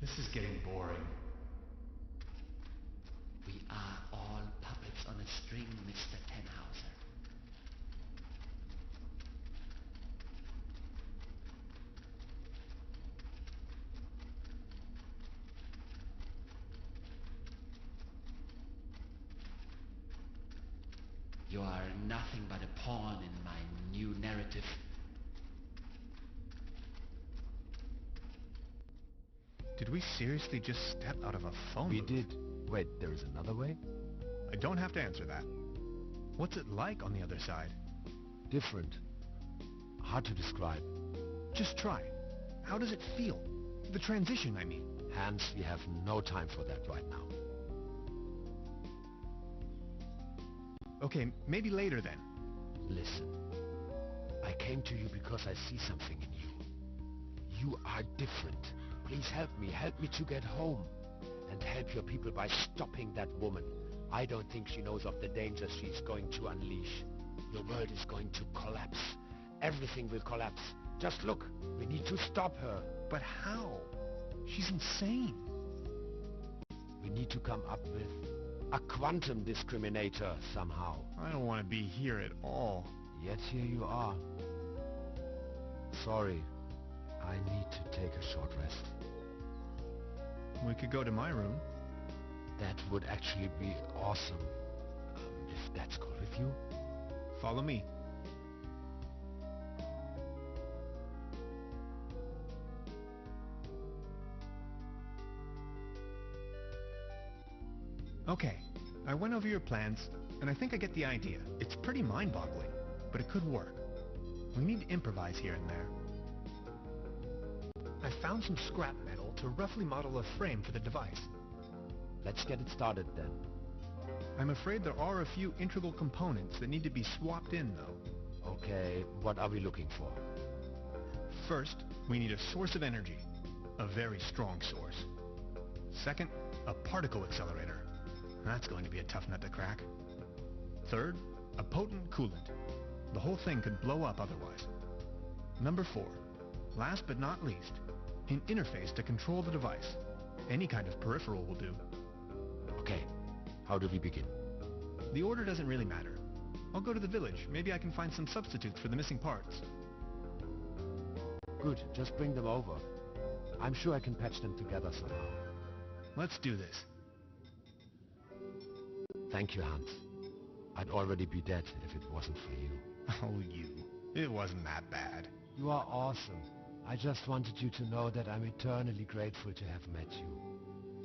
This is getting boring. We are all puppets on a string, Mr. Tenhauser. You are nothing but a pawn in my new narrative. Did we seriously just step out of a phone We booth? did. Wait, there is another way? I don't have to answer that. What's it like on the other side? Different. Hard to describe. Just try. How does it feel? The transition, I mean. Hans, we have no time for that right now. Okay, maybe later then. Listen. I came to you because I see something in you. You are different. Please help me to get home. And help your people by stopping that woman. I don't think she knows of the dangers she's going to unleash. Your world is going to collapse. Everything will collapse. Just look, we need to stop her. But how? She's insane. We need to come up with a quantum discriminator somehow. I don't want to be here at all. Yet here you are. Sorry, I need to take a short rest. We could go to my room. That would actually be awesome. If that's cool with you. Follow me. Okay, I went over your plans, and I think I get the idea. It's pretty mind-boggling, but it could work. We need to improvise here and there. I found some scrap metal to roughly model a frame for the device. Let's get it started then. I'm afraid there are a few integral components that need to be swapped in, though. Okay, what are we looking for? First, we need a source of energy. A very strong source. Second, a particle accelerator. That's going to be a tough nut to crack. Third, a potent coolant. The whole thing could blow up otherwise. Number 4, last but not least, an interface to control the device. Any kind of peripheral will do. Okay, how do we begin? The order doesn't really matter. I'll go to the village. Maybe I can find some substitutes for the missing parts. Good, just bring them over. I'm sure I can patch them together somehow. Let's do this. Thank you, Hans. I'd already be dead if it wasn't for you. Oh, you. It wasn't that bad. You are awesome. I just wanted you to know that I'm eternally grateful to have met you.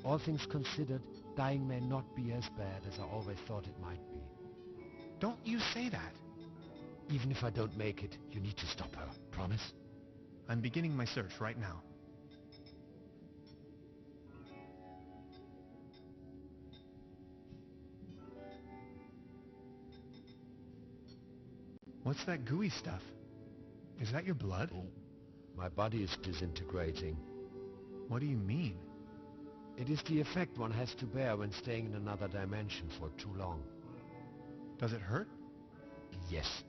All things considered, dying may not be as bad as I always thought it might be. Don't you say that. Even if I don't make it, you need to stop her. Promise? I'm beginning my search right now. What's that gooey stuff? Is that your blood? Oh, my body is disintegrating. What do you mean? It is the effect one has to bear when staying in another dimension for too long. Does it hurt? Yes.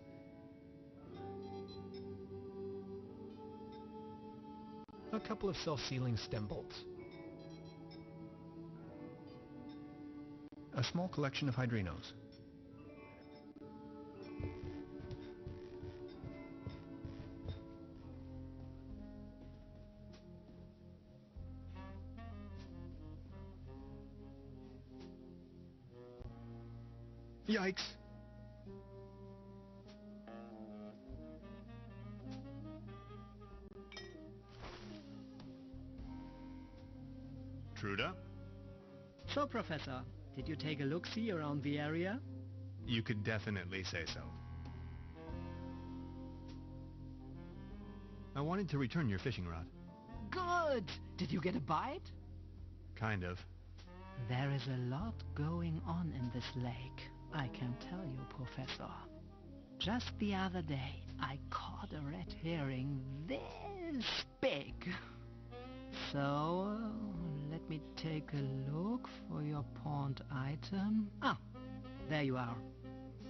A couple of self-sealing stem bolts. A small collection of hydrinos. Yikes! Truda? So, Professor, did you take a look-see around the area? You could definitely say so. I wanted to return your fishing rod. Good! Did you get a bite? Kind of. There is a lot going on in this lake, I can tell you, Professor. Just the other day, I caught a red herring this big. So, let me take a look for your pawned item. Ah, there you are.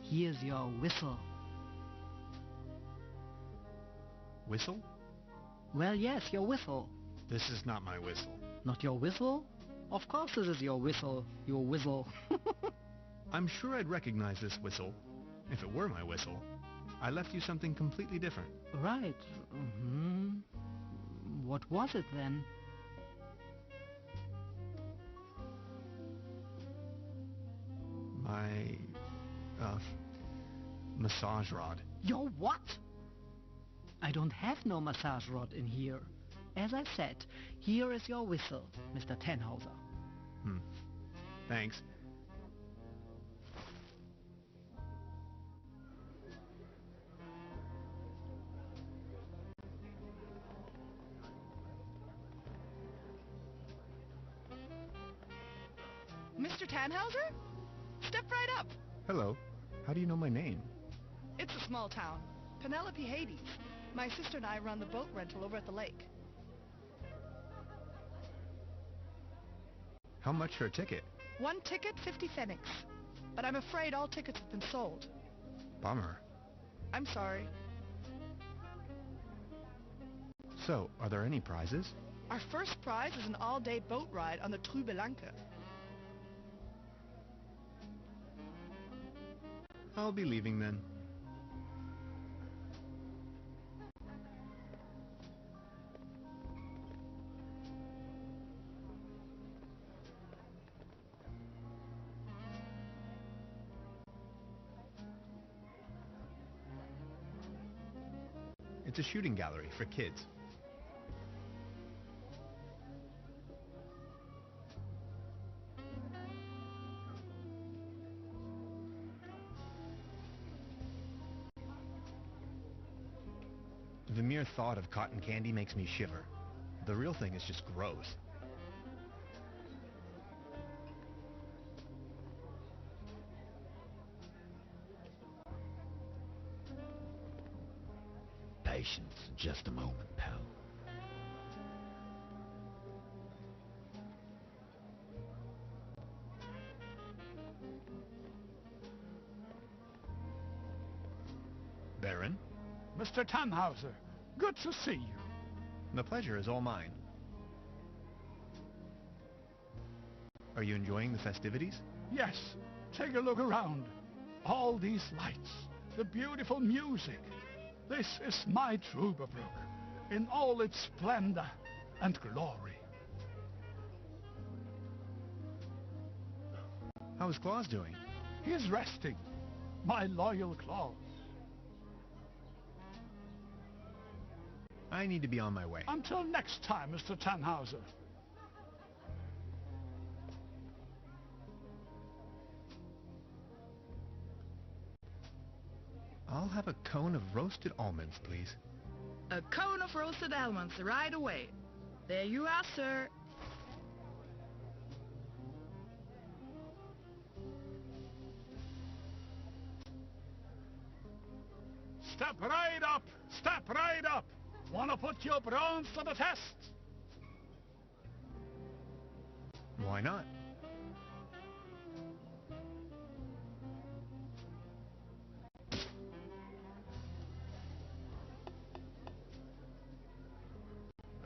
Here's your whistle. Whistle? Well, yes, your whistle. This is not my whistle. Not your whistle? Of course this is your whistle, your whistle. I'm sure I'd recognize this whistle if it were my whistle. I left you something completely different. Right. What was it then? My, massage rod. Your what? I don't have no massage rod in here. As I said, here is your whistle, Mr. Tannhauser. Thanks. Mr. Tannhauser? Step right up. Hello. How do you know my name? It's a small town. Penelope Hades. My sister and I run the boat rental over at the lake. How much for a ticket? One ticket, 50 pfennigs. But I'm afraid all tickets have been sold. Bummer. I'm sorry. So, are there any prizes? Our first prize is an all-day boat ride on the Trübelanke. I'll be leaving then. It's a shooting gallery for kids. The mere thought of cotton candy makes me shiver. The real thing is just gross. Patience, just a moment, pal. Baron, Mr. Tannhauser, good to see you. the pleasure is all mine. Are you enjoying the festivities? Yes, take a look around. All these lights, the beautiful music. This is my Berbrook in all its splendor and glory. How is Claus doing? He is resting, my loyal Claus. I need to be on my way. Until next time, Mr. Tannhauser. I'll have a cone of roasted almonds, please. A cone of roasted almonds right away. There you are, sir. Step right up! Step right up! Wanna put your brains to the test? Why not?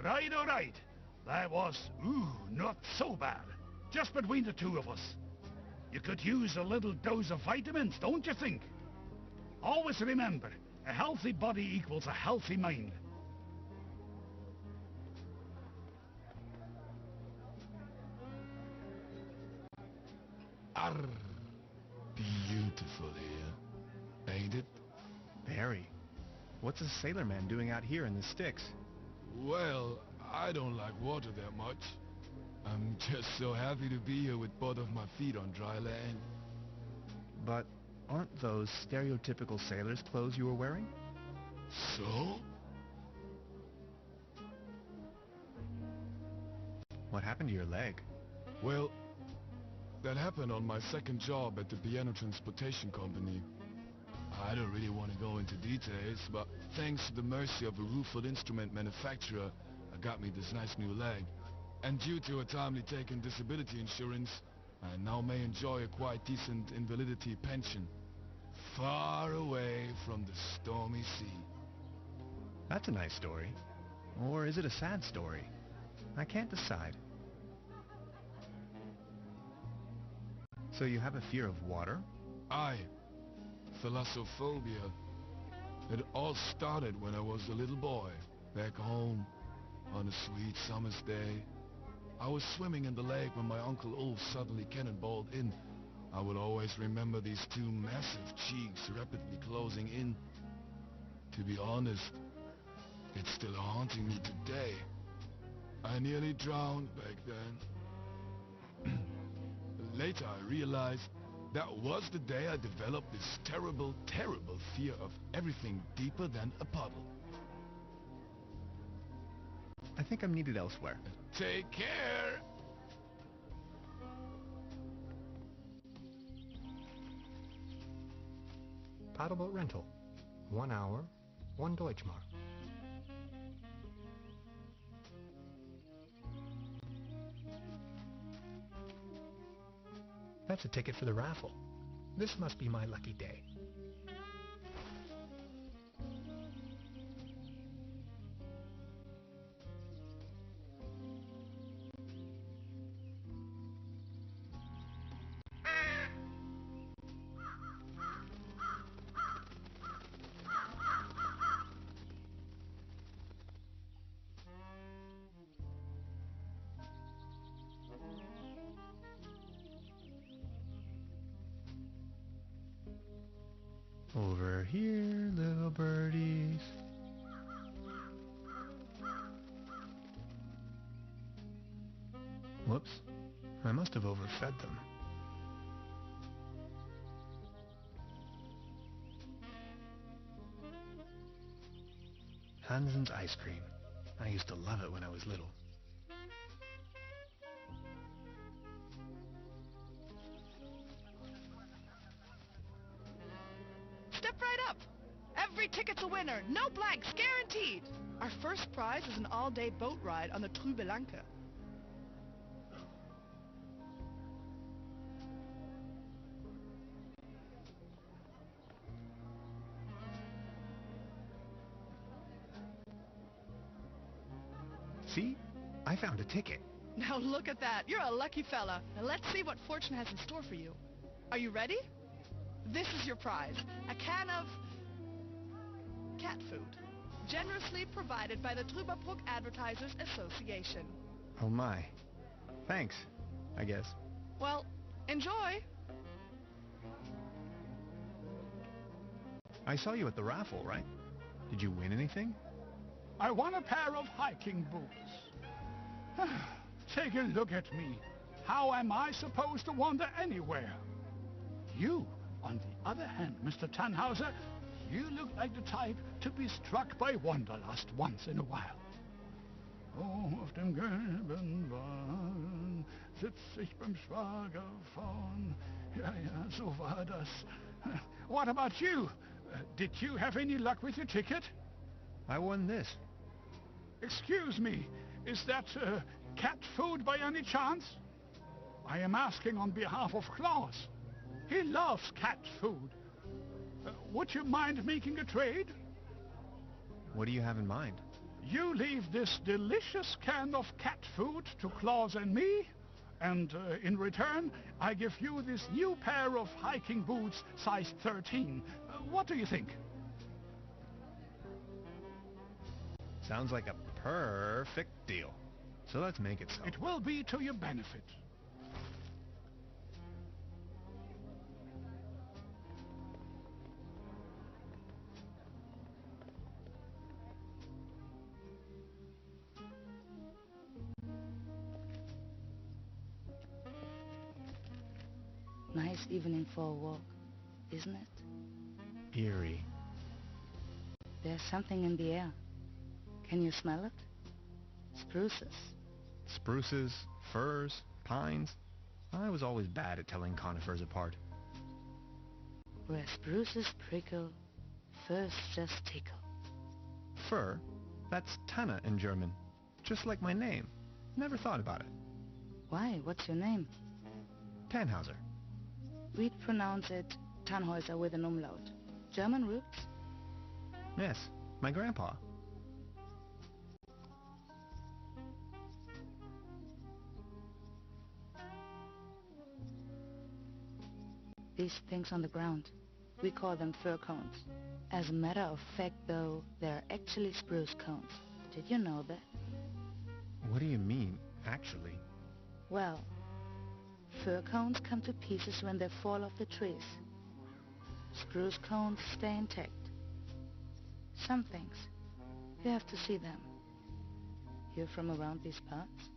Right, all right. That was, not so bad. Just between the two of us. You could use a little dose of vitamins, don't you think? Always remember, a healthy body equals a healthy mind. Arr, beautiful here, ain't it? Very. What's a sailor man doing out here in the sticks? Well, I don't like water that much. I'm just so happy to be here with both of my feet on dry land. But aren't those stereotypical sailor's clothes you were wearing? So? What happened to your leg? Well, that happened on my second job at the piano transportation company. I don't really want to go into details, but thanks to the mercy of a rueful instrument manufacturer, I got me this nice new leg. And due to a timely taken disability insurance, I now may enjoy a quite decent invalidity pension. Far away from the stormy sea. That's a nice story. Or is it a sad story? I can't decide. So you have a fear of water? Aye. Thalassophobia. It all started when I was a little boy, back home, on a sweet summer's day. I was swimming in the lake when my Uncle Ulf suddenly cannonballed in. I will always remember these two massive cheeks rapidly closing in. To be honest, it's still haunting me today. I nearly drowned back then. Later I realized that was the day I developed this terrible, terrible fear of everything deeper than a puddle. I think I'm needed elsewhere. Take care! Paddleboat rental. 1 hour, 1 Deutschmark. That's a ticket for the raffle. This must be my lucky day. Over here, little birdies. Whoops. I must have overfed them. Hansen's ice cream. I used to love it when I was little. Step right up. Every ticket's a winner. No blanks, guaranteed. Our first prize is an all-day boat ride on the Trübelanke. See? I found a ticket. Now look at that. You're a lucky fella. Now let's see what fortune has in store for you. Are you ready? This is your prize. A can of cat food. Generously provided by the Berbrook Advertisers Association. Oh my. Thanks, I guess. Well, enjoy. I saw you at the raffle, right? Did you win anything? I won a pair of hiking boots. Take a look at me. How am I supposed to wander anywhere? You, on the other hand, Mr. Tannhauser, you look like the type to be struck by wanderlust once in a while. Oh, auf dem gelben Wagen sitz ich beim Schwager vorn. Ja, so war das. What about you? Did you have any luck with your ticket? I won this. Excuse me, is that cat food by any chance? I am asking on behalf of Klaus. He loves cat food. Would you mind making a trade? What do you have in mind? You leave this delicious can of cat food to Klaus and me, and in return, I give you this new pair of hiking boots, size 13. What do you think? Sounds like a perfect deal. So let's make it so. It will be to your benefit. Nice evening for a walk, isn't it? Eerie. There's something in the air. Can you smell it? Spruces. Spruces, firs, pines. I was always bad at telling conifers apart. Where spruces prickle, firs just tickle. Fir? That's Tanne in German. Just like my name. Never thought about it. Why? What's your name? Tannhauser. We'd pronounce it Tannhäuser with an umlaut. German roots? Yes, my grandpa. These things on the ground. We call them fir cones. As a matter of fact, though, they're actually spruce cones. Did you know that? What do you mean, actually? Well, fir cones come to pieces when they fall off the trees. Spruce cones stay intact. Some things. You have to see them. You're from around these parts?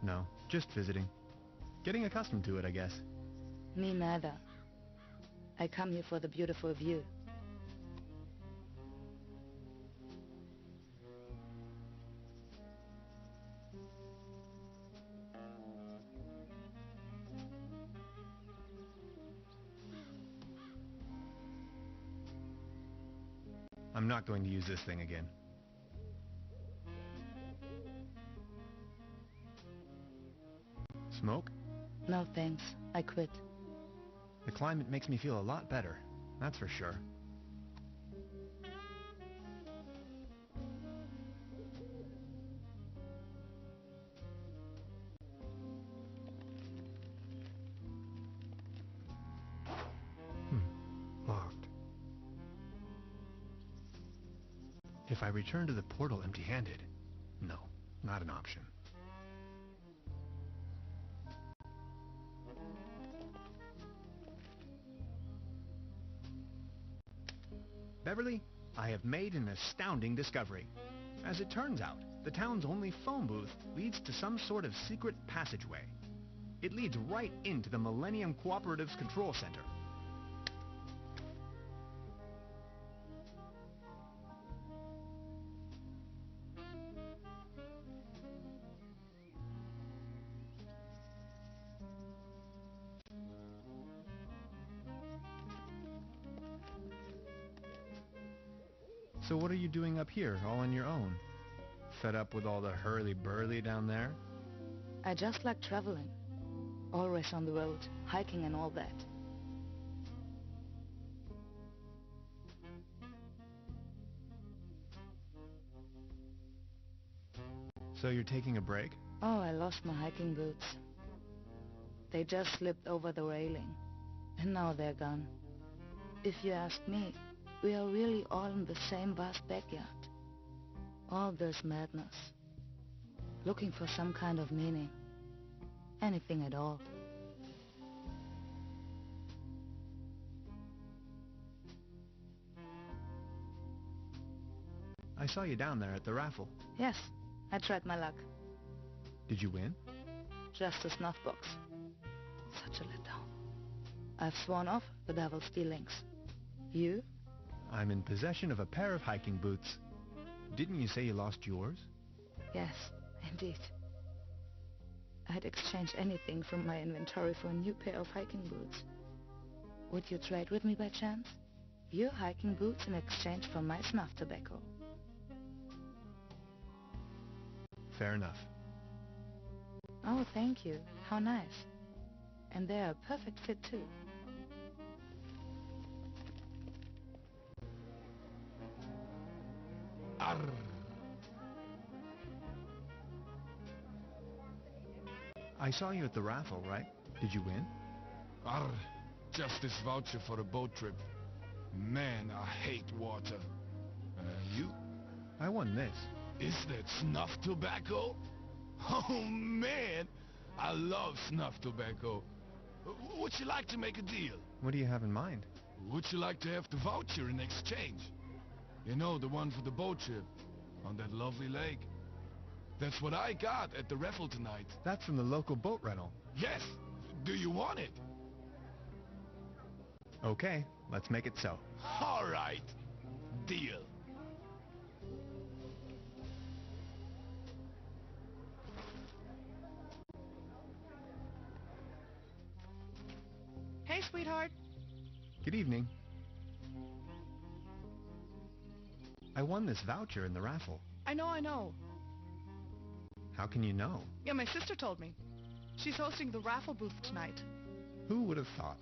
No, just visiting. Getting accustomed to it, I guess. Me neither. I come here for the beautiful view. I'm not going to use this thing again. Smoke? No thanks. I quit. The climate makes me feel a lot better, that's for sure. Locked. If I return to the portal empty-handed, no, not an option. Beverly, I have made an astounding discovery. As it turns out, the town's only phone booth leads to some sort of secret passageway. It leads right into the Millennium Cooperative's control center. So what are you doing up here, all on your own? Fed up with all the hurly-burly down there? I just like traveling. Always on the road, hiking and all that. So you're taking a break? Oh, I lost my hiking boots. They just slipped over the railing. And now they're gone. If you ask me, we are really all in the same vast backyard. All this madness. Looking for some kind of meaning. Anything at all. I saw you down there at the raffle. Yes, I tried my luck. Did you win? Just a snuff box. Such a letdown. I've sworn off the devil's dealings. You? I'm in possession of a pair of hiking boots. Didn't you say you lost yours? Yes, indeed. I'd exchange anything from my inventory for a new pair of hiking boots. Would you trade with me by chance? Your hiking boots in exchange for my snuff tobacco. Fair enough. Oh, thank you. How nice. And they're a perfect fit, too. Arr. I saw you at the raffle, right? Did you win? Arr, just this voucher for a boat trip. Man, I hate water. You? I won this. Is that snuff tobacco? Oh man, I love snuff tobacco. Would you like to make a deal? What do you have in mind? Would you like to have the voucher in exchange? You know, the one for the boat trip on that lovely lake. That's what I got at the raffle tonight. That's from the local boat rental. Yes. Do you want it? Okay, let's make it so. All right. Deal. Hey, sweetheart. Good evening. I won this voucher in the raffle. I know. How can you know? Yeah, my sister told me. She's hosting the raffle booth tonight. Who would have thought?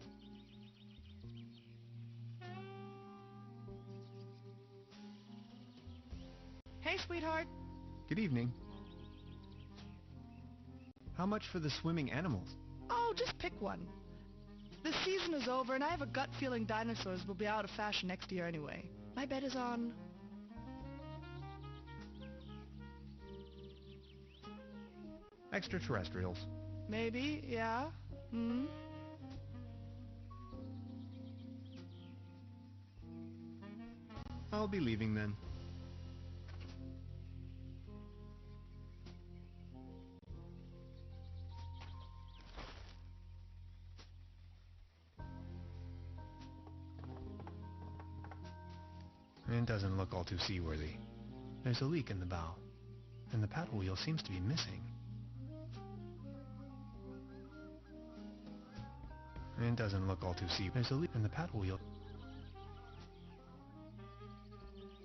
Hey, sweetheart. Good evening. How much for the swimming animals? Oh, just pick one. The season is over, and I have a gut feeling dinosaurs will be out of fashion next year anyway. My bet is on... Extraterrestrials. Maybe, yeah. Hmm? I'll be leaving then. It doesn't look all too seaworthy. There's a leak in the bow, and the paddle wheel seems to be missing. It doesn't look all too seaworthy. There's a leak in the paddle wheel.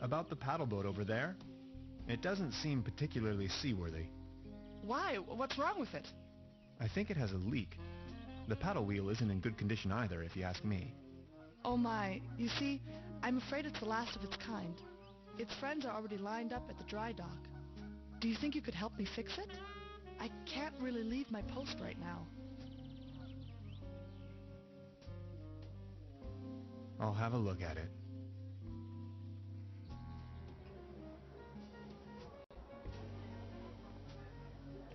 About the paddle boat over there, it doesn't seem particularly seaworthy. Why? What's wrong with it? I think it has a leak. The paddle wheel isn't in good condition either, if you ask me. Oh my, you see, I'm afraid it's the last of its kind. Its friends are already lined up at the dry dock. Do you think you could help me fix it? I can't really leave my post right now. I'll have a look at it.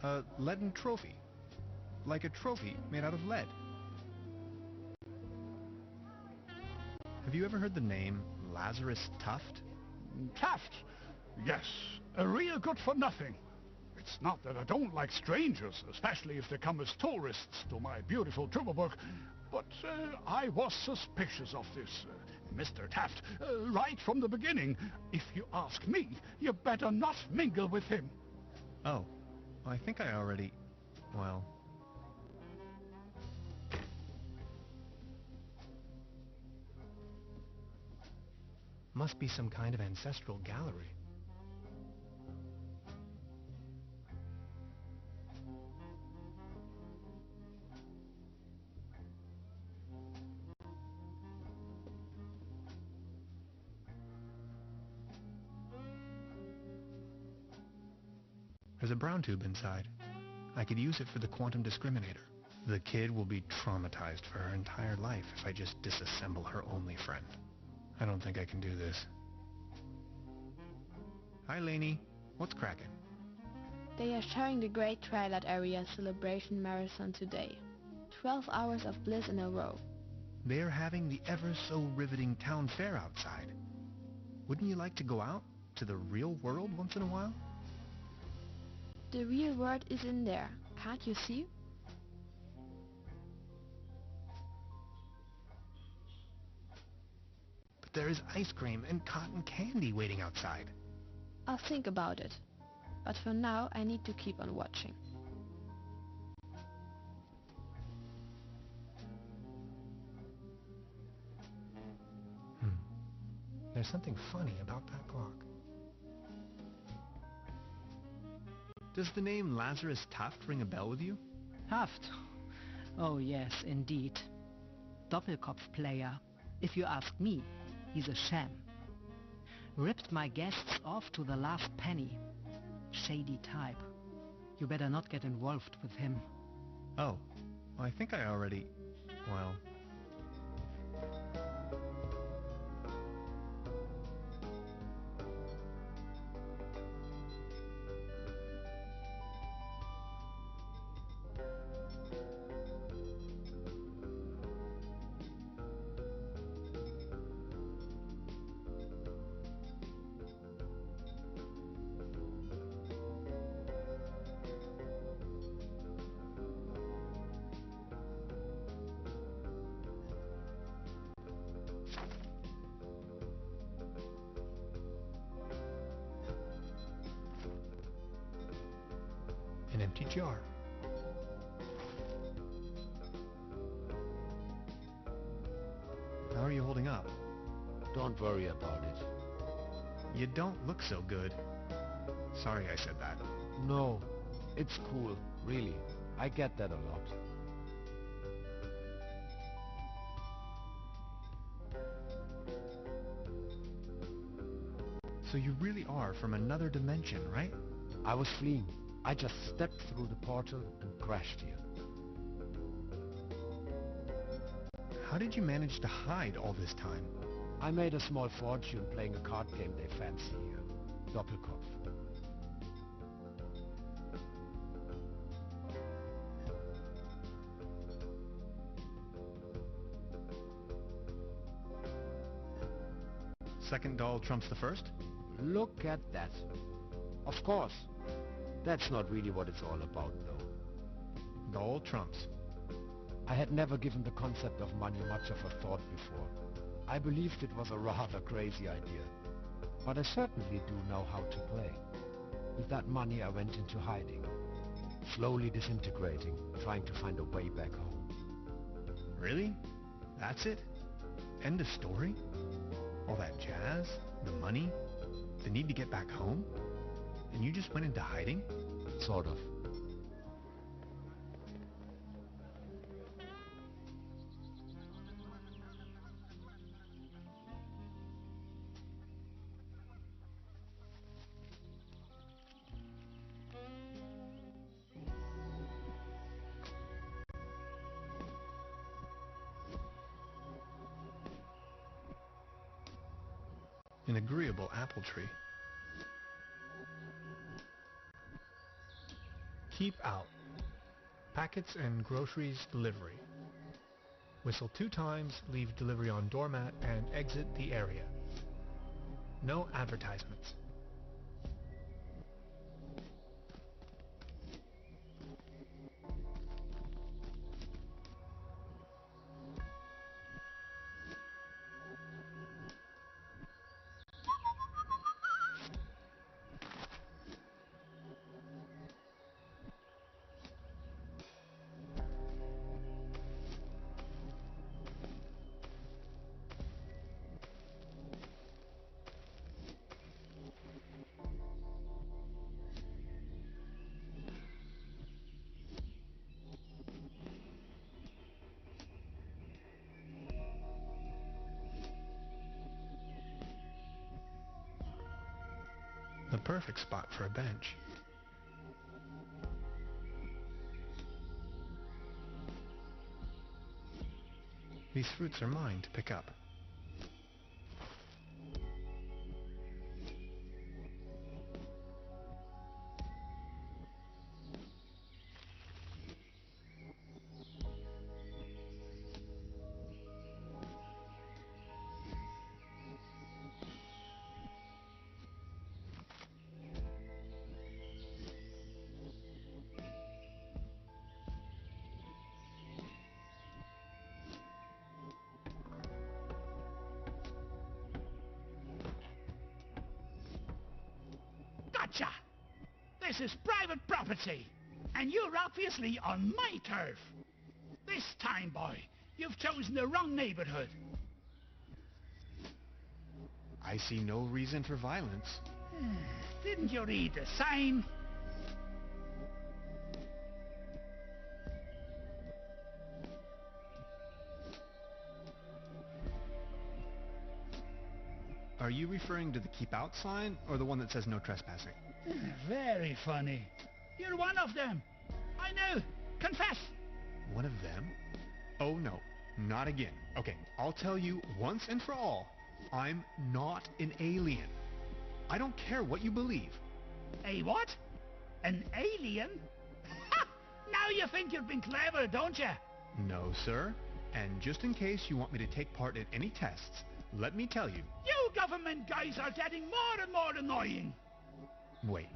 A leaden trophy. Like a trophy made out of lead. Have you ever heard the name Lazarus Tuft? Taft? Yes, a real good-for-nothing. It's not that I don't like strangers, especially if they come as tourists to my beautiful Troublebook, but I was suspicious of this Mr. Taft right from the beginning. If you ask me, you better not mingle with him. Oh, I think I already... well... Must be some kind of ancestral gallery. There's a brown tube inside. I could use it for the quantum discriminator. The kid will be traumatized for her entire life if I just disassemble her only friend. I don't think I can do this. Hi, Lainey. What's cracking? They are showing the Great Twilight Area Celebration Marathon today. 12 hours of bliss in a row. They're having the ever-so-riveting town fair outside. Wouldn't you like to go out to the real world once in a while? The real world is in there, can't you see? But there is ice cream and cotton candy waiting outside. I'll think about it. But for now, I need to keep on watching. There's something funny about that clock. Does the name Lazarus Tuft ring a bell with you? Tuft? Oh yes, indeed. Doppelkopf player. If you ask me, he's a sham. Ripped my guests off to the last penny. Shady type. You better not get involved with him. Oh, I think I already... well... an empty jar. How are you holding up? Don't worry about it. You don't look so good. Sorry I said that. No, it's cool, really. I get that a lot. So you really are from another dimension, right? I was fleeing. I just stepped through the portal and crashed here. How did you manage to hide all this time? I made a small fortune playing a card game they fancy here. Doppelkopf. Second doll trumps the first? Look at that. Of course. That's not really what it's all about, though. Doll trumps. I had never given the concept of money much of a thought before. I believed it was a rather crazy idea. But I certainly do know how to play. With that money I went into hiding. Slowly disintegrating, trying to find a way back home. Really? That's it? End of story? All that jazz? The money? The need to get back home? And you just went into hiding? Sort of. An agreeable apple tree. Keep out. Packets and groceries delivery. Whistle 2 times, leave delivery on doormat, and exit the area. No advertisements. The perfect spot for a bench. These fruits are mine to pick up. Gotcha! This is private property, and you're obviously on my turf. This time, boy, you've chosen the wrong neighborhood. I see no reason for violence. Didn't you read the sign? Are you referring to the keep out sign or the one that says no trespassing? Very funny. You're one of them. I know. Confess. One of them? Oh no, not again. Okay, I'll tell you once and for all, I'm not an alien. I don't care what you believe. A what? An alien? Ha! Now you think you've been clever, don't you? No, sir. And just in case you want me to take part in any tests, let me tell you. You government guys are getting more and more annoying. Wait,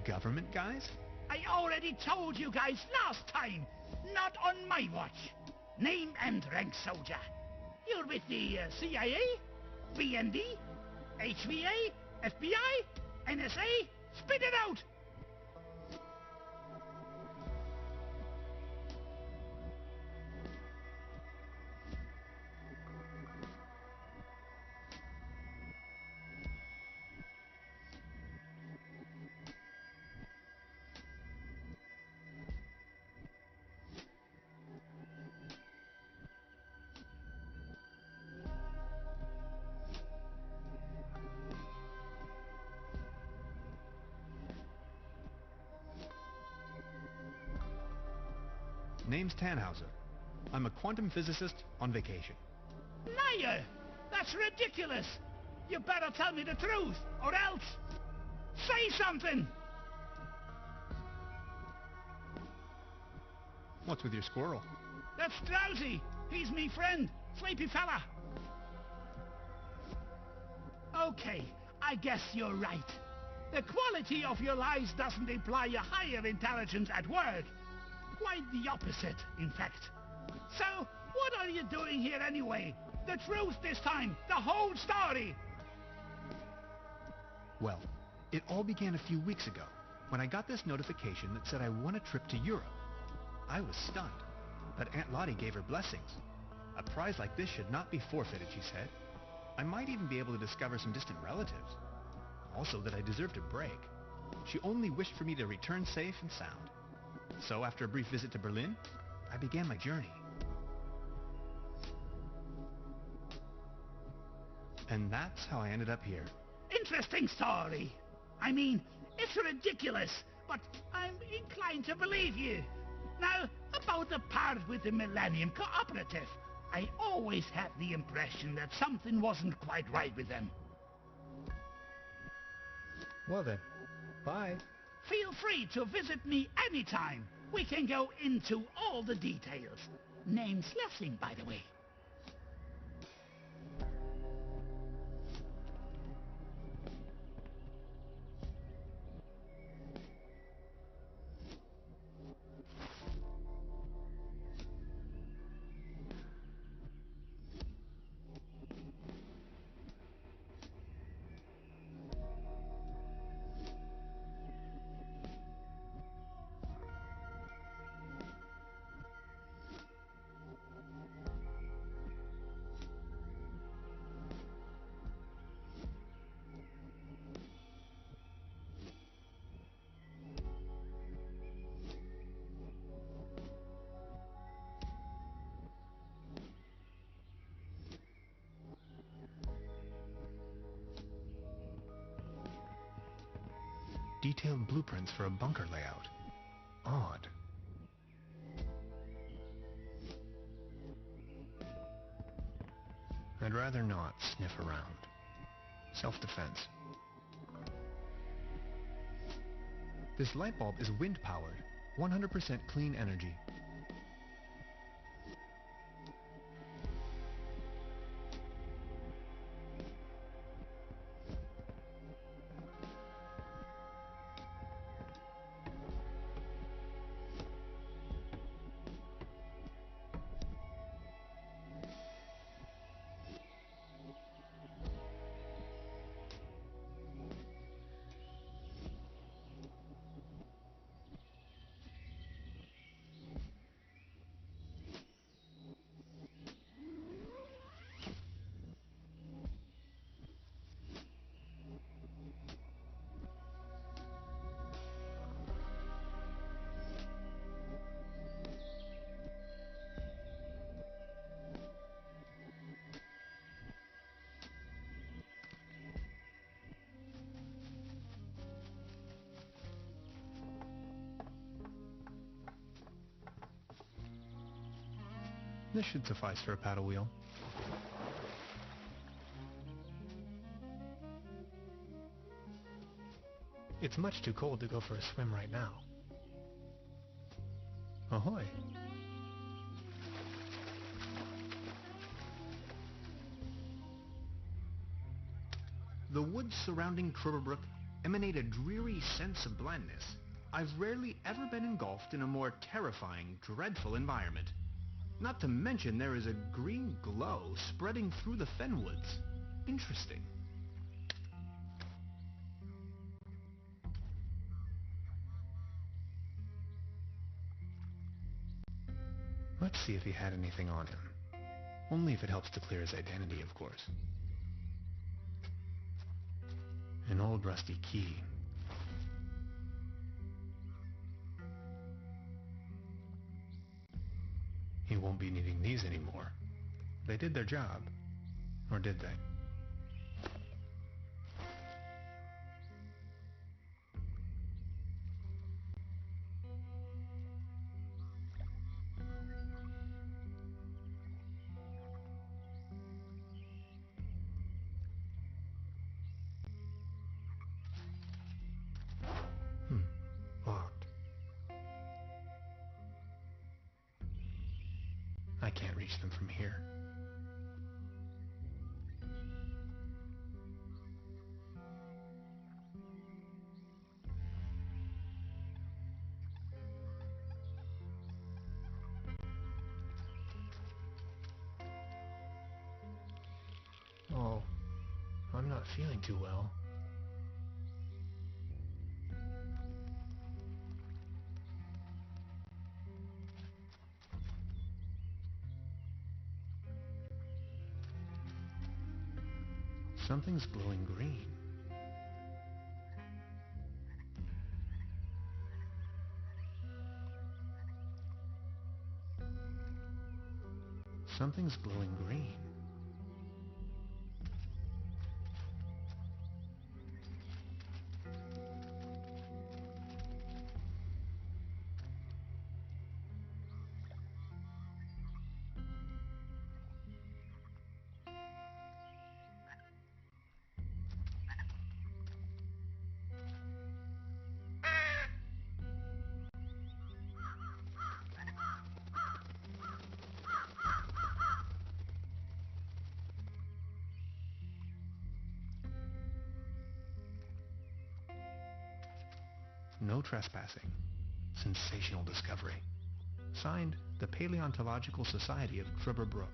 government guys? I already told you guys last time. Not on my watch. Name and rank, soldier. You're with the CIA, BND, HVA, FBI, NSA. Spit it out! Name's Tannhauser. I'm a quantum physicist on vacation. Liar! That's ridiculous! You better tell me the truth, or else... Say something! What's with your squirrel? That's Drowsy. He's me friend. Sleepy fella. Okay, I guess you're right. The quality of your lies doesn't imply a higher intelligence at work. Quite the opposite, in fact. So, what are you doing here anyway? The truth this time. The whole story. Well, it all began a few weeks ago when I got this notification that said I won a trip to Europe. I was stunned, but Aunt Lottie gave her blessings. A prize like this should not be forfeited, she said. I might even be able to discover some distant relatives. Also that I deserved a break. She only wished for me to return safe and sound. So after a brief visit to Berlin, I began my journey. And that's how I ended up here. Interesting story. I mean, it's ridiculous, but I'm inclined to believe you. Now, about the part with the Millennium Cooperative. I always had the impression that something wasn't quite right with them. Well then, bye. Feel free to visit me anytime. We can go into all the details. Name's Lessing, by the way. Detailed blueprints for a bunker layout. Odd. I'd rather not sniff around. Self-defense. This light bulb is wind-powered, 100% clean energy. This should suffice for a paddle wheel. It's much too cold to go for a swim right now. Ahoy! The woods surrounding Berbrook emanate a dreary sense of blandness. I've rarely ever been engulfed in a more terrifying, dreadful environment. Not to mention there is a green glow spreading through the fenwoods. Interesting. Let's see if he had anything on him. Only if it helps to clear his identity, of course. An old rusty key. He won't be needing these anymore. They did their job. Or did they? can't reach them from here. Oh, I'm not feeling too well. Something's glowing green. Something's glowing green. No trespassing. Sensational discovery. Signed, the Paleontological Society of Berbrook.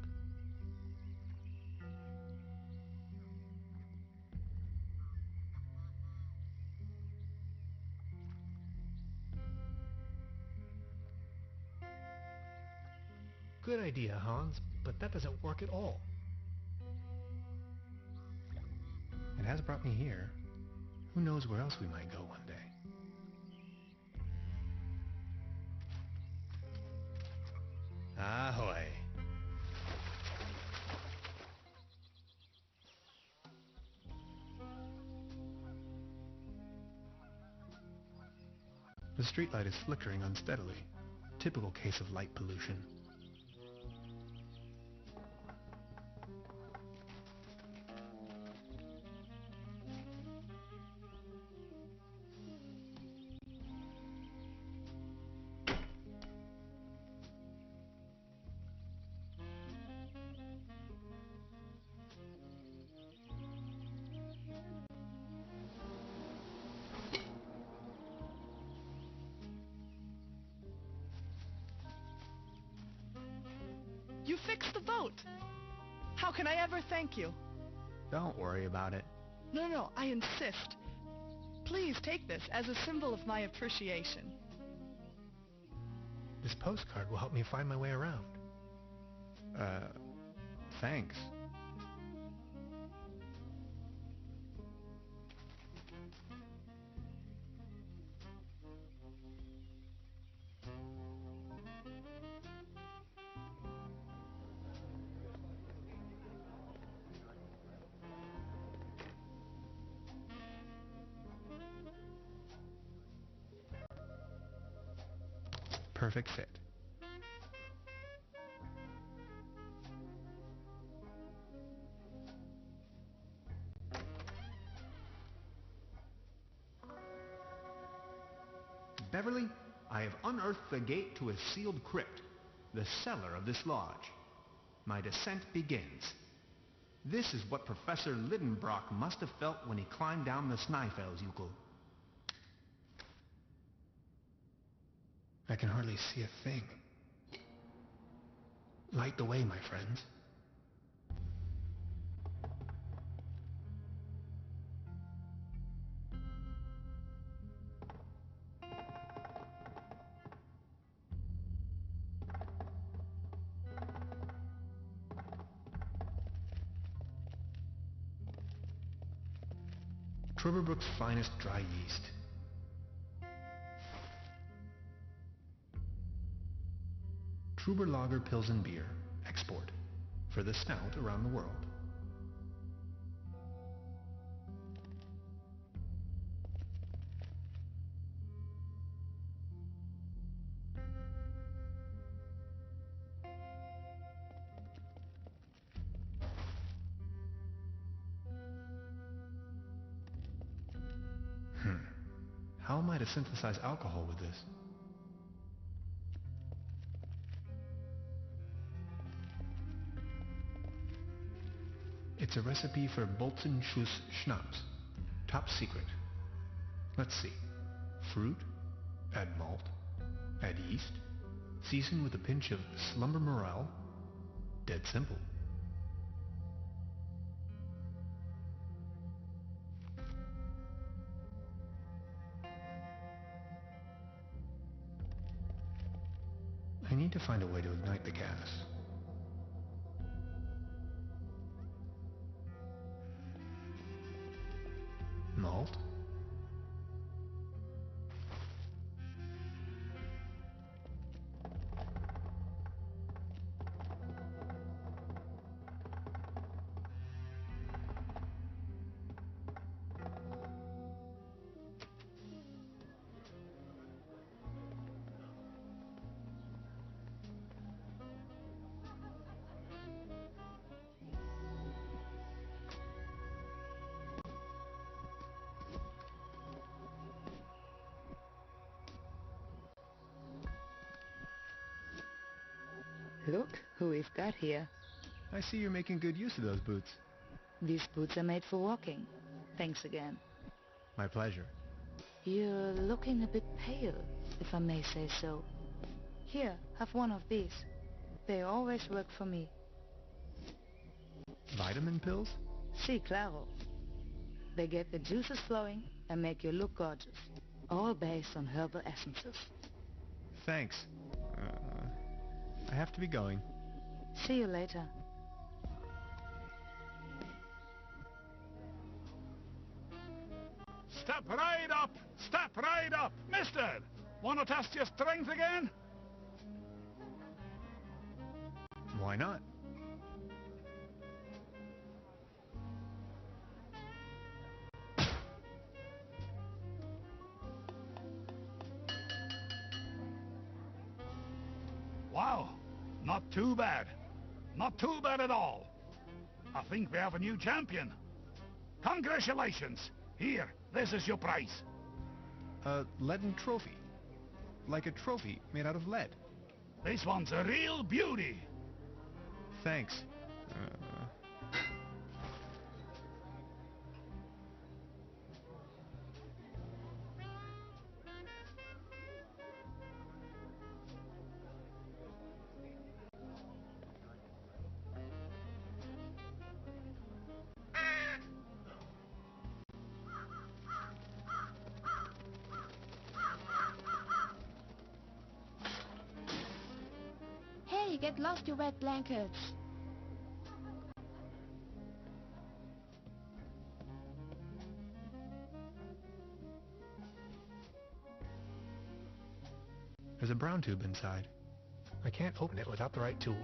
Good idea, Hans, but that doesn't work at all. It has brought me here. Who knows where else we might go one day. Ahoy! The streetlight is flickering unsteadily. Typical case of light pollution. You fixed the boat! How can I ever thank you? Don't worry about it. No, I insist. Please take this as a symbol of my appreciation. This postcard will help me find my way around. Thanks. Perfect fit. Beverly, I have unearthed the gate to a sealed crypt, the cellar of this lodge. My descent begins. This is what Professor Lidenbrock must have felt when he climbed down the Snæfellsjökull. I can hardly see a thing. Light the way, my friends. Berbrook's finest dry yeast. Truber Lager Pilsen beer, export, for the snout around the world. How am I to synthesize alcohol with this? It's a recipe for Bolzenschuss Schnapps. Top secret. Let's see. Fruit, add malt, add yeast, season with a pinch of slumber morel. Dead simple. I need to find a way to ignite the gas. Malt. Look who we've got here. I see you're making good use of those boots. These boots are made for walking. Thanks again. My pleasure. You're looking a bit pale, if I may say so. Here, have one of these. They always work for me. Vitamin pills? Si, claro. They get the juices flowing and make you look gorgeous. All based on herbal essences. Thanks. I have to be going. See you later. Step right up! Step right up! Mister! Wanna test your strength again? Why not? Wow, not too bad. Not too bad at all. I think we have a new champion. Congratulations. Here, this is your prize. A leaden trophy. Like a trophy made out of lead. This one's a real beauty. Thanks. Hey, get lost, you wet blankets. There's a brown tube inside. I can't open it without the right tool.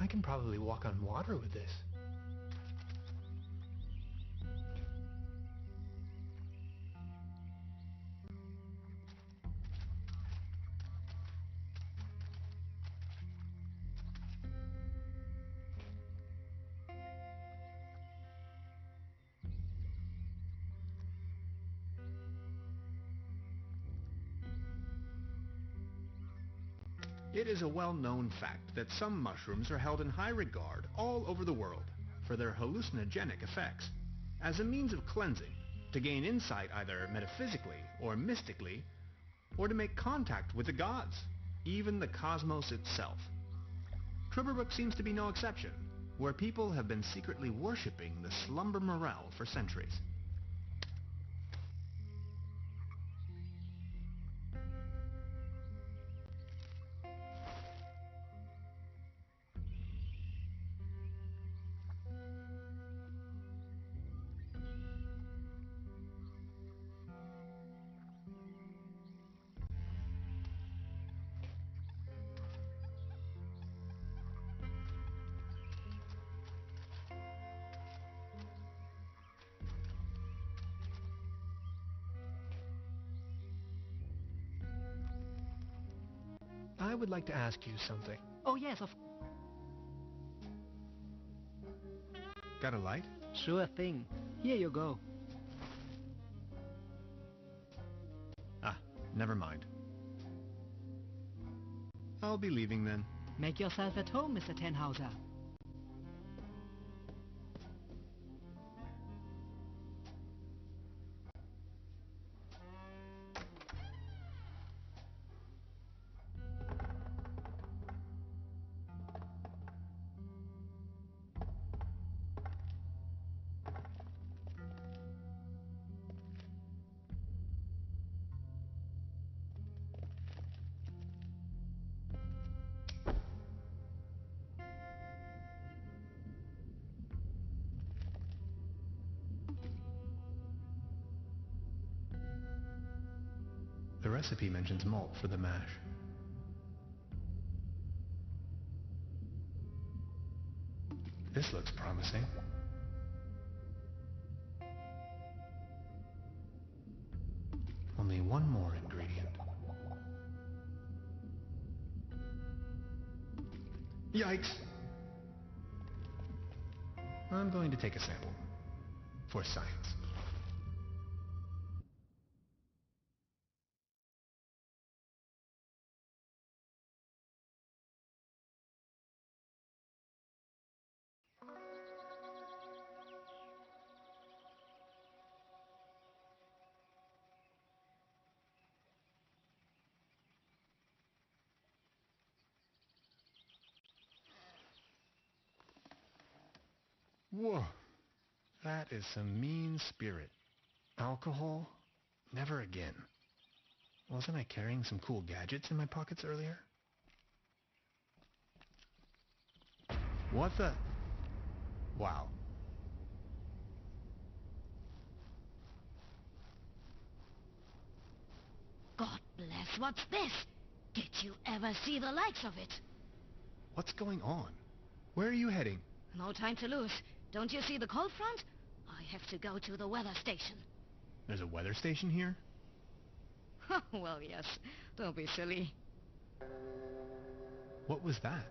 I can probably walk on water with this. It is a well-known fact that some mushrooms are held in high regard all over the world for their hallucinogenic effects. As a means of cleansing, to gain insight either metaphysically or mystically, or to make contact with the gods, even the cosmos itself. Berbrook seems to be no exception, where people have been secretly worshipping the slumber morel for centuries. I would like to ask you something. Oh yes, Got a light? sure thing. Here you go. Ah, never mind. I'll be leaving then. Make yourself at home, Mr. Tenhauser. The recipe mentions malt for the mash. This looks promising. Only one more ingredient. Yikes! I'm going to take a sample. For science. Whoa, that is some mean spirit. Alcohol? Never again. Wasn't I carrying some cool gadgets in my pockets earlier? What the? Wow. God bless, what's this? Did you ever see the likes of it? What's going on? Where are you heading? No time to lose. Don't you see the cold front? I have to go to the weather station. There's a weather station here? Well, yes. Don't be silly. What was that?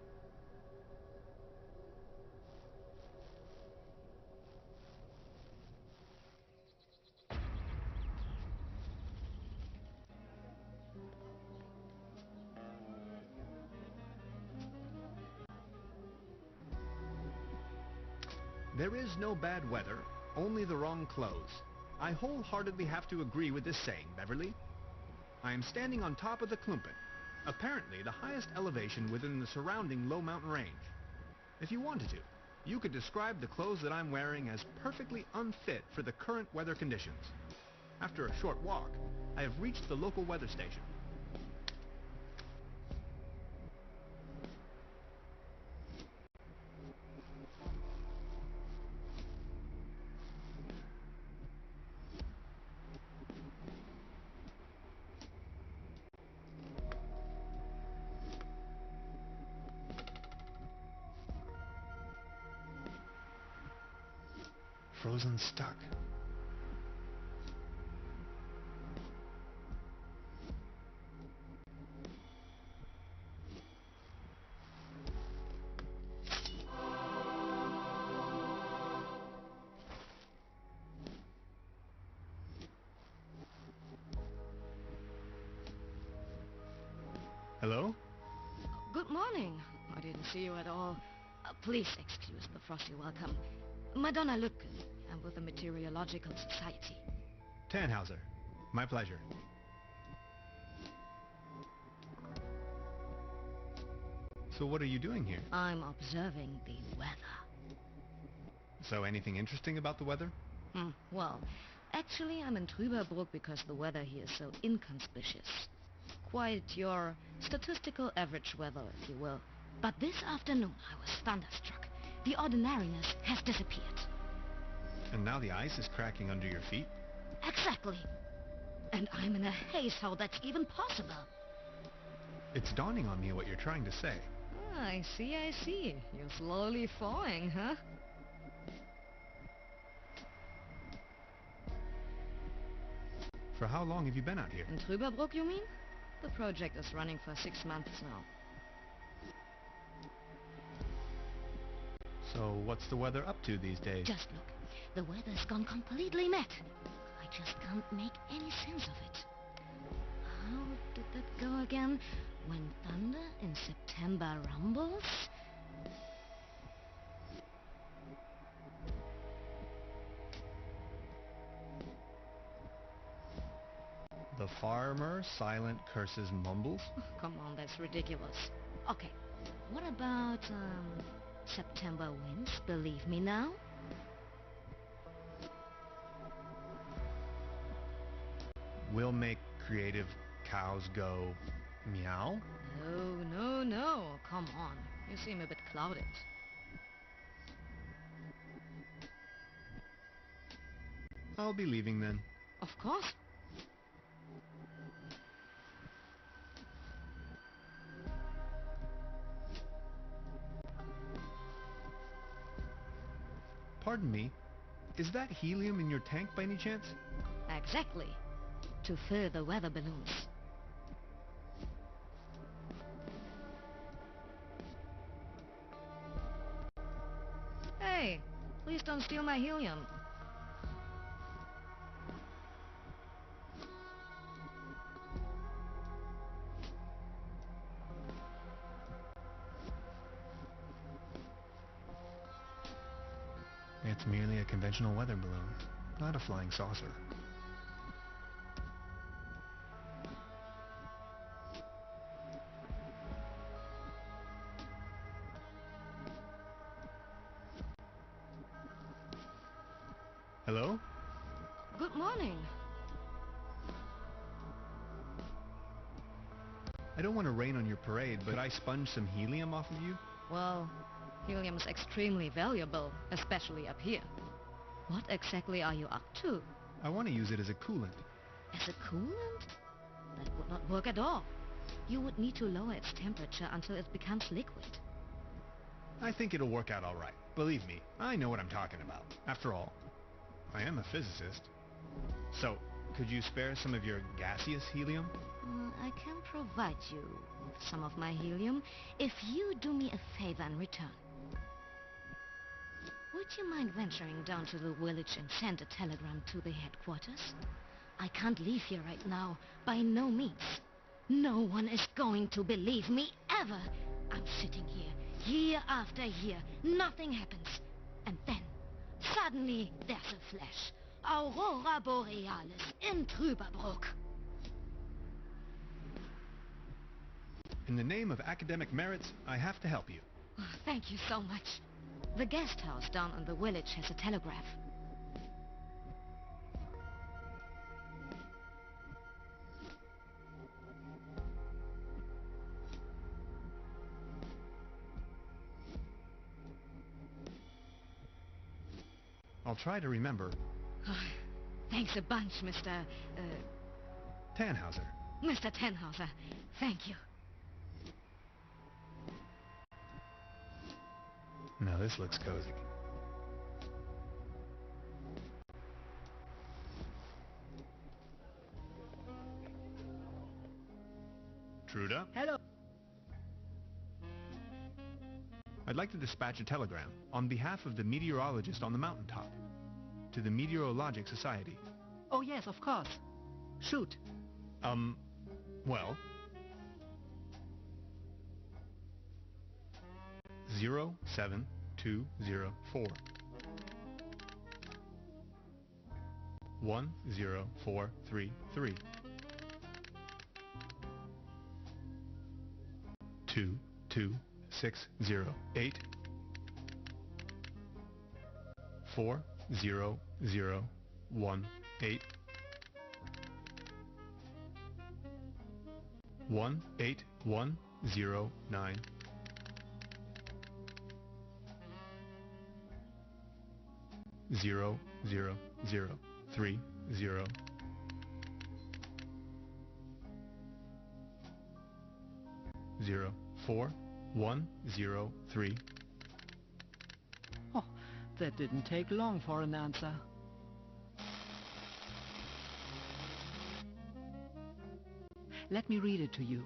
There is no bad weather, only the wrong clothes. I wholeheartedly have to agree with this saying, Beverly. I am standing on top of the Klumpen, apparently the highest elevation within the surrounding low mountain range. If you wanted to, you could describe the clothes that I'm wearing as perfectly unfit for the current weather conditions. After a short walk, I have reached the local weather station. Frozen stuck. Hello? Good morning. I didn't see you at all. Please excuse the frosty welcome. Madonna Lütgen, I'm with the Meteorological Society. Tannhauser. My pleasure. So what are you doing here? I'm observing the weather. So anything interesting about the weather? Well, actually I'm in Trüberbrook because the weather here is so inconspicuous. Quite your statistical average weather, if you will. But this afternoon I was thunderstruck. The ordinariness has disappeared. And now the ice is cracking under your feet? Exactly. And I'm in a haze how that's even possible. It's dawning on me what you're trying to say. I see. You're slowly falling, huh? For how long have you been out here? In Trüberbrook, you mean? The project is running for 6 months now. So what's the weather up to these days? Just look. The weather's gone completely mad. I just can't make any sense of it. How did that go again? When thunder in September rumbles? The farmer silent curses mumbles? Come on, that's ridiculous. Okay, what about, September winds, believe me now? We'll make creative cows go meow? No. Come on. You seem a bit clouded. I'll be leaving then. Of course. Pardon me, is that helium in your tank by any chance? Exactly. To fill the weather balloons. Hey, please don't steal my helium. It's merely a conventional weather balloon, not a flying saucer. Hello? Good morning. I don't want to rain on your parade, but I sponge some helium off of you? Well, helium is extremely valuable, especially up here. What exactly are you up to? I want to use it as a coolant. As a coolant? That would not work at all. You would need to lower its temperature until it becomes liquid. I think it'll work out all right. Believe me, I know what I'm talking about. After all, I am a physicist. So, could you spare some of your gaseous helium? I can provide you with some of my helium if you do me a favor in return. Would you mind venturing down to the village and send a telegram to the headquarters? I can't leave here right now, by no means. No one is going to believe me ever. I'm sitting here, year after year, nothing happens. And then, suddenly, there's a flash. Aurora Borealis in Trüberbrook. In the name of academic merits, I have to help you. Oh, thank you so much. The guest house down in the village has a telegraph. I'll try to remember. Thanks a bunch, Mr. Tannhauser. Mr. Tannhauser. Thank you. Now this looks cozy. Truda? Hello. I'd like to dispatch a telegram on behalf of the meteorologist on the mountaintop to the Meteorologic Society. Oh, yes, of course. Shoot. Well... 07204 10433 22608 40018 18109 00030 04103. Oh, that didn't take long for an answer. Let me read it to you.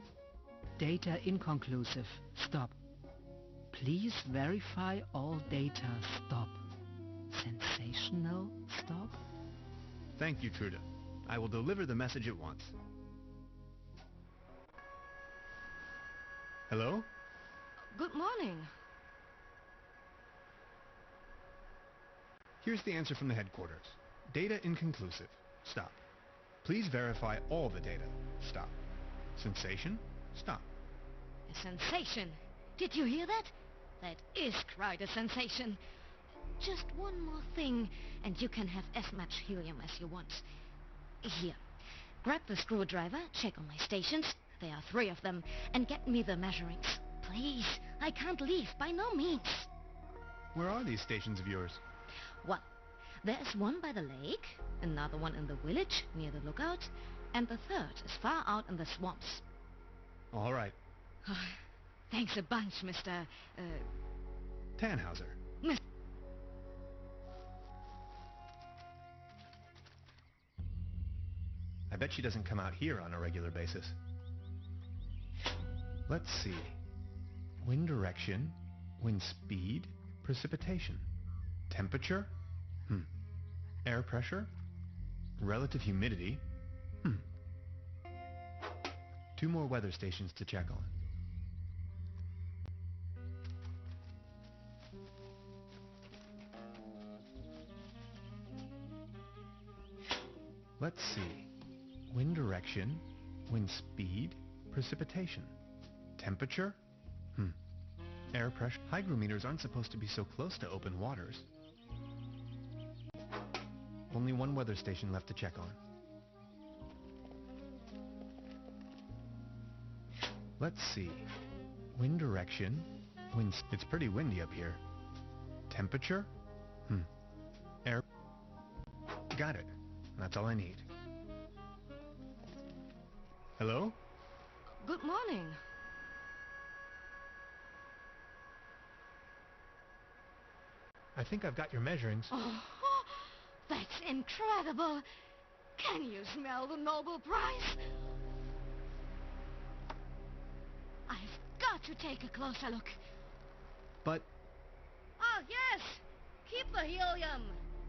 Data inconclusive. Stop. Please verify all data. Stop. Sensational. Stop. Thank you, Trude. I will deliver the message at once. Hello? Good morning. Here's the answer from the headquarters. Data inconclusive. Stop. Please verify all the data. Stop. Sensation? Stop. A sensation. Did you hear that? That is quite a sensation. Just one more thing, and you can have as much helium as you want. Here. Grab the screwdriver, check on my stations, there are 3 of them, and get me the measurings. Please, I can't leave, by no means. Where are these stations of yours? Well, there's one by the lake, another one in the village, near the lookout, and the 3rd is far out in the swamps. All right. Thanks a bunch, Mr. Tannhauser. Miss... I bet she doesn't come out here on a regular basis. Let's see. Wind direction, wind speed, precipitation. Temperature? Air pressure? Relative humidity? 2 more weather stations to check on. Let's see. Wind direction, wind speed, precipitation. Temperature? Air pressure. Hygrometers aren't supposed to be so close to open waters. Only 1 weather station left to check on. Let's see. Wind direction, wind... It's pretty windy up here. Temperature? Air... Got it. That's all I need. Hello? Good morning. I think I've got your measurings. Oh, that's incredible. Can you smell the Nobel Prize? I've got to take a closer look. But... Ah, yes! Keep the helium.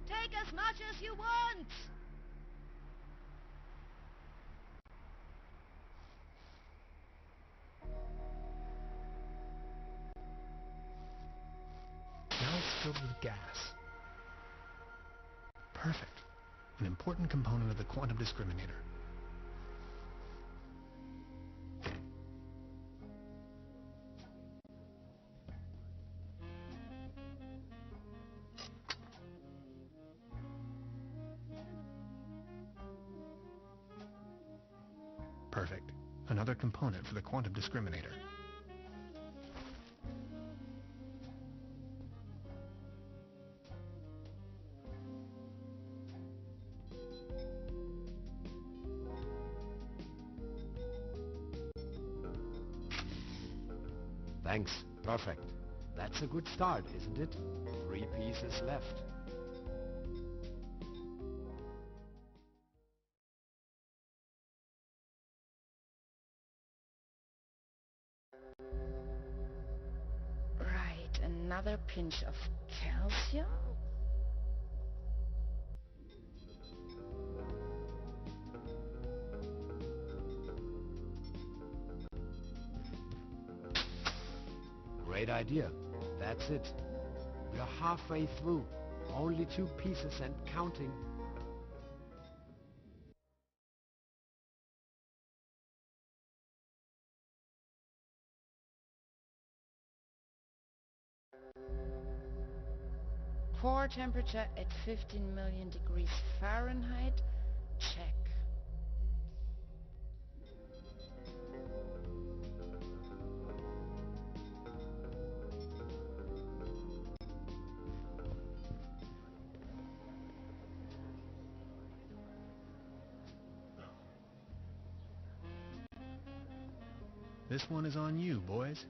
Take as much as you want. Now it's filled with gas. Perfect. An important component of the quantum discriminator. Perfect. Another component for the quantum discriminator. Thanks. Perfect. That's a good start, isn't it? 3 pieces left. Right, another pinch of calcium. Great idea. That's it. We're halfway through. Only 2 pieces and counting. Core temperature at 15 million degrees Fahrenheit. Check. This one is on you, boys.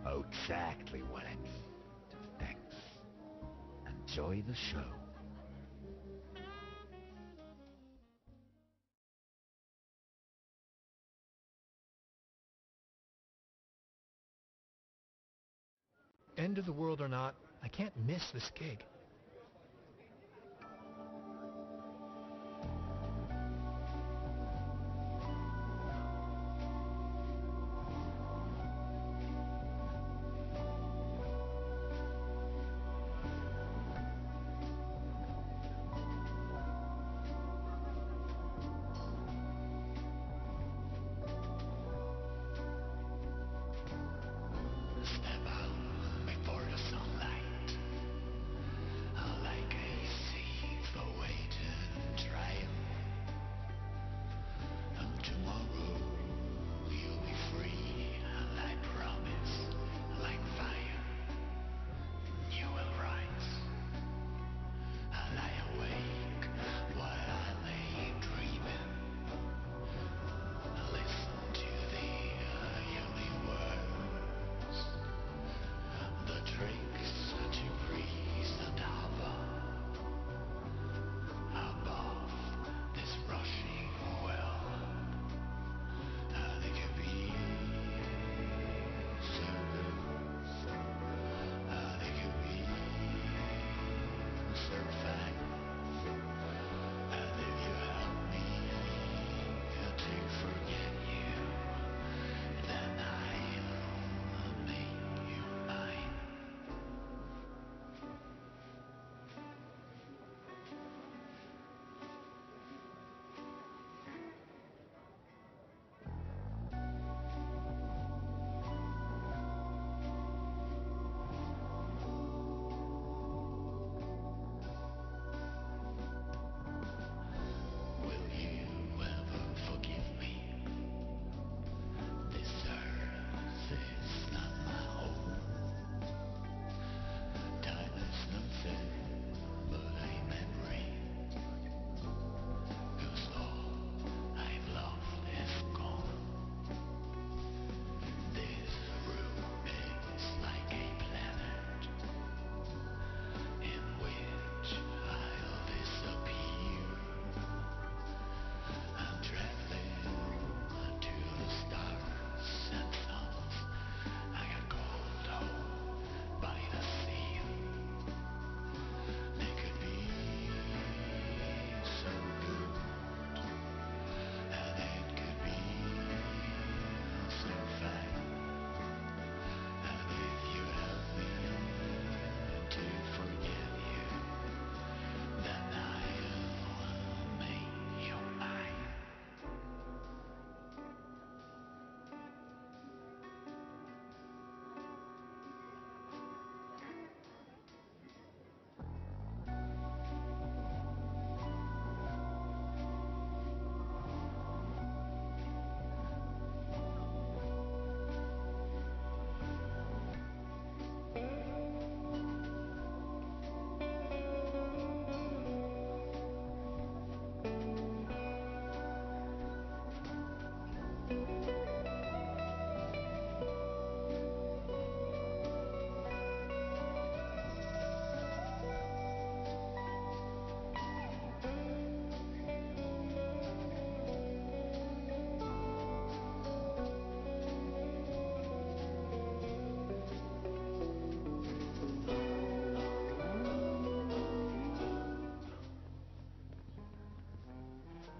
Exactly what I need. Thanks. Enjoy the show. End of the world or not, I can't miss this gig.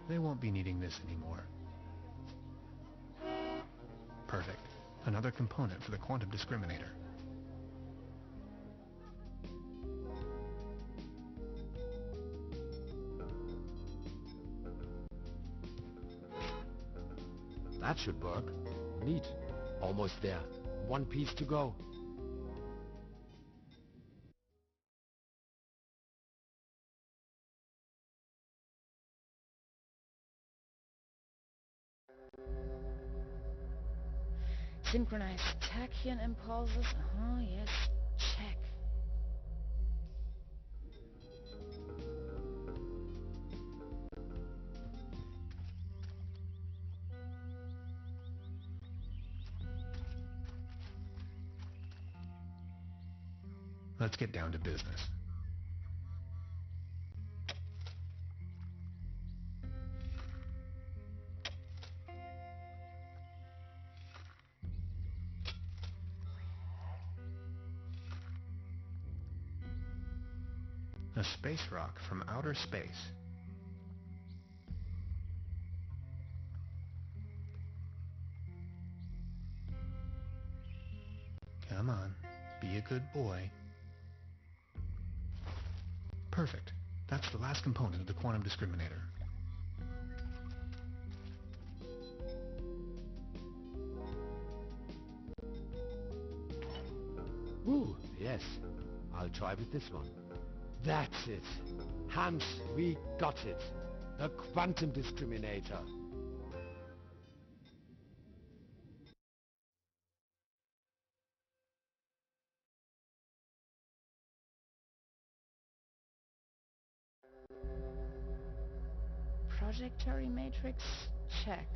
They won't be needing this anymore. Perfect. Another component for the quantum discriminator. That should work. Neat. Almost there. One piece to go. Synchronized tachyon impulses. Yes. Check. Let's get down to business. A space rock from outer space. Come on, be a good boy. Perfect. That's the last component of the quantum discriminator. Ooh, yes. I'll try with this one. That's it. Hans, we got it. The quantum discriminator. Projectory matrix, check.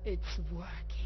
It's working.